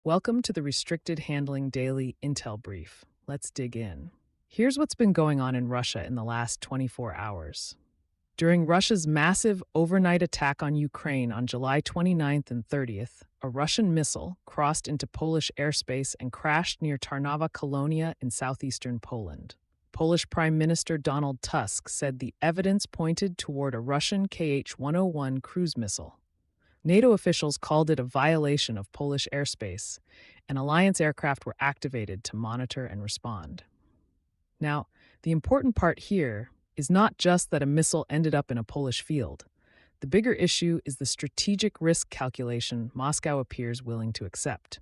Welcome to the Restricted Handling Daily Intel Brief. Let's dig in. Here's what's been going on in Russia in the last 24 hours. During Russia's massive overnight attack on Ukraine on July 29th and 30th, a Russian missile crossed into Polish airspace and crashed near Tarnowa Kolonia in southeastern Poland. Polish Prime Minister Donald Tusk said the evidence pointed toward a Russian Kh-101 cruise missile. NATO officials called it a violation of Polish airspace, and alliance aircraft were activated to monitor and respond. Now, the important part here is not just that a missile ended up in a Polish field. The bigger issue is the strategic risk calculation Moscow appears willing to accept.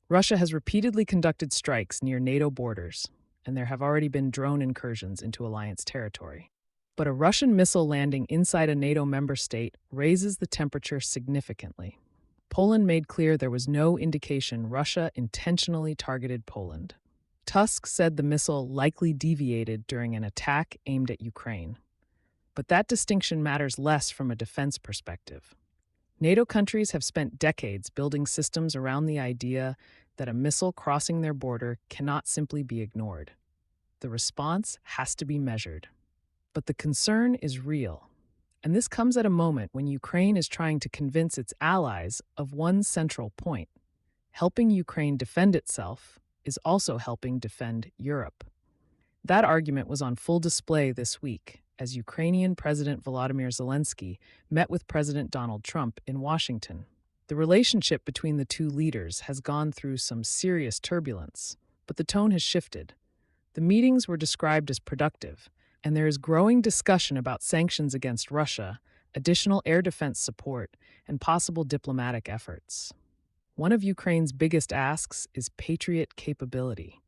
Russia has repeatedly conducted strikes near NATO borders, and there have already been drone incursions into alliance territory. But a Russian missile landing inside a NATO member state raises the temperature significantly. Poland made clear there was no indication Russia intentionally targeted Poland. Tusk said the missile likely deviated during an attack aimed at Ukraine. But that distinction matters less from a defense perspective. NATO countries have spent decades building systems around the idea that a missile crossing their border cannot simply be ignored. The response has to be measured. But the concern is real, and this comes at a moment when Ukraine is trying to convince its allies of one central point. Helping Ukraine defend itself is also helping defend Europe. That argument was on full display this week as Ukrainian President Volodymyr Zelensky met with President Donald Trump in Washington. The relationship between the two leaders has gone through some serious turbulence, but the tone has shifted. The meetings were described as productive, and there is growing discussion about sanctions against Russia, additional air defense support, and possible diplomatic efforts. One of Ukraine's biggest asks is Patriot capability.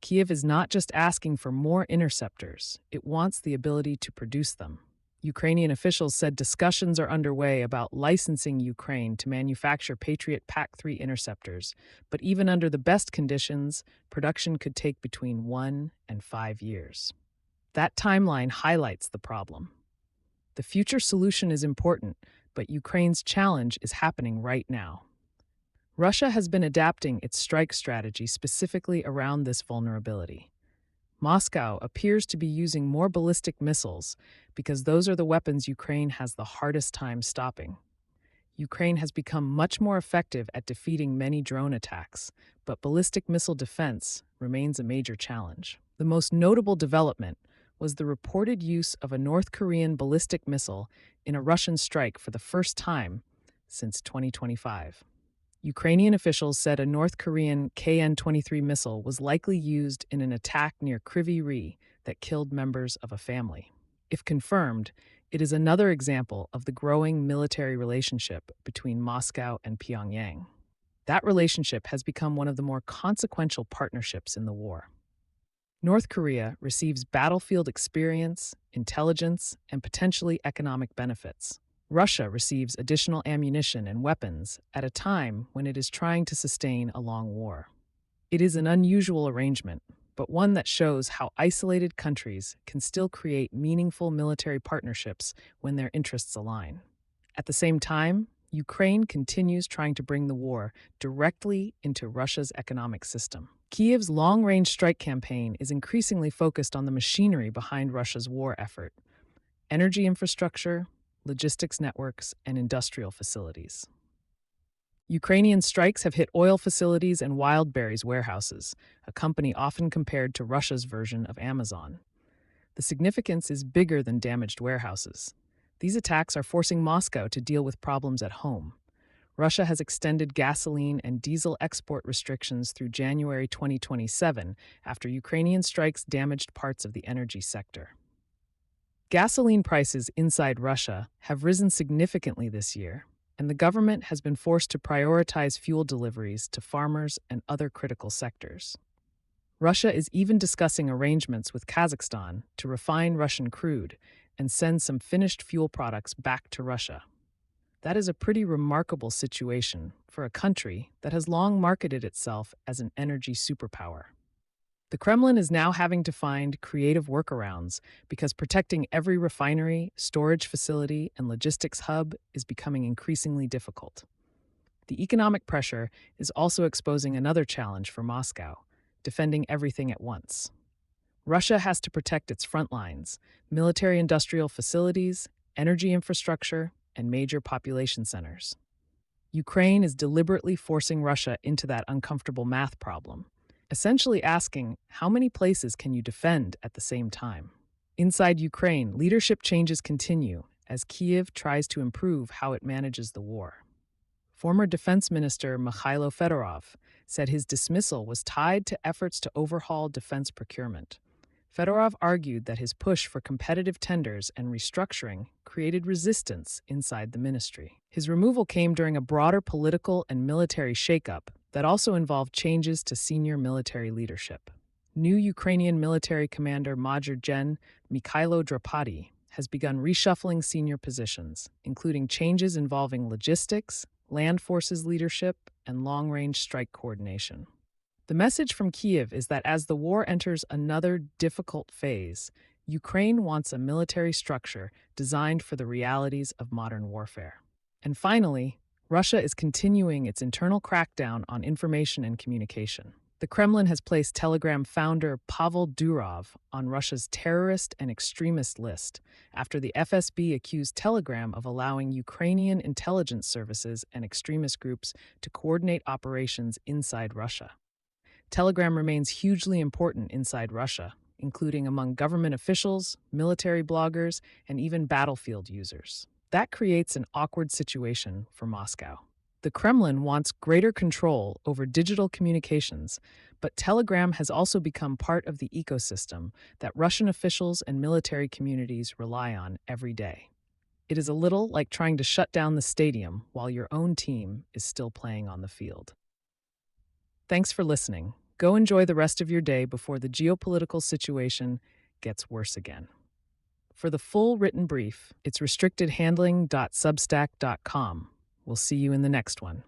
Kyiv is not just asking for more interceptors, it wants the ability to produce them. Ukrainian officials said discussions are underway about licensing Ukraine to manufacture Patriot PAC-3 interceptors, but even under the best conditions, production could take between 1 and 5 years. That timeline highlights the problem. The future solution is important, but Ukraine's challenge is happening right now. Russia has been adapting its strike strategy specifically around this vulnerability. Moscow appears to be using more ballistic missiles because those are the weapons Ukraine has the hardest time stopping. Ukraine has become much more effective at defeating many drone attacks, but ballistic missile defense remains a major challenge. The most notable development was the reported use of a North Korean ballistic missile in a Russian strike for the first time since 2025. Ukrainian officials said a North Korean KN-23 missile was likely used in an attack near Kryvyi Rih that killed members of a family. If confirmed, it is another example of the growing military relationship between Moscow and Pyongyang. That relationship has become one of the more consequential partnerships in the war. North Korea receives battlefield experience, intelligence, and potentially economic benefits. Russia receives additional ammunition and weapons at a time when it is trying to sustain a long war. It is an unusual arrangement, but one that shows how isolated countries can still create meaningful military partnerships when their interests align. At the same time, Ukraine continues trying to bring the war directly into Russia's economic system. Kyiv's long-range strike campaign is increasingly focused on the machinery behind Russia's war effort: energy infrastructure, logistics networks, and industrial facilities. Ukrainian strikes have hit oil facilities and Wildberries warehouses, a company often compared to Russia's version of Amazon. The significance is bigger than damaged warehouses. These attacks are forcing Moscow to deal with problems at home. Russia has extended gasoline and diesel export restrictions through January 2027 after Ukrainian strikes damaged parts of the energy sector. Gasoline prices inside Russia have risen significantly this year, and the government has been forced to prioritize fuel deliveries to farmers and other critical sectors. Russia is even discussing arrangements with Kazakhstan to refine Russian crude and send some finished fuel products back to Russia. That is a pretty remarkable situation for a country that has long marketed itself as an energy superpower. The Kremlin is now having to find creative workarounds because protecting every refinery, storage facility, and logistics hub is becoming increasingly difficult. The economic pressure is also exposing another challenge for Moscow: defending everything at once. Russia has to protect its front lines, military industrial facilities, energy infrastructure, and major population centers. Ukraine is deliberately forcing Russia into that uncomfortable math problem, essentially asking, how many places can you defend at the same time? Inside Ukraine, leadership changes continue as Kyiv tries to improve how it manages the war. Former Defense Minister Mikhailo Fedorov said his dismissal was tied to efforts to overhaul defense procurement. Fedorov argued that his push for competitive tenders and restructuring created resistance inside the ministry. His removal came during a broader political and military shakeup that also involved changes to senior military leadership. New Ukrainian military commander Major Gen. Mikhailo Drapati has begun reshuffling senior positions, including changes involving logistics, land forces leadership, and long-range strike coordination. The message from Kyiv is that as the war enters another difficult phase, Ukraine wants a military structure designed for the realities of modern warfare. And finally, Russia is continuing its internal crackdown on information and communication. The Kremlin has placed Telegram founder Pavel Durov on Russia's terrorist and extremist list after the FSB accused Telegram of allowing Ukrainian intelligence services and extremist groups to coordinate operations inside Russia. Telegram remains hugely important inside Russia, including among government officials, military bloggers, and even battlefield users. That creates an awkward situation for Moscow. The Kremlin wants greater control over digital communications, but Telegram has also become part of the ecosystem that Russian officials and military communities rely on every day. It is a little like trying to shut down the stadium while your own team is still playing on the field. Thanks for listening. Go enjoy the rest of your day before the geopolitical situation gets worse again. For the full written brief, it's restrictedhandling.substack.com. We'll see you in the next one.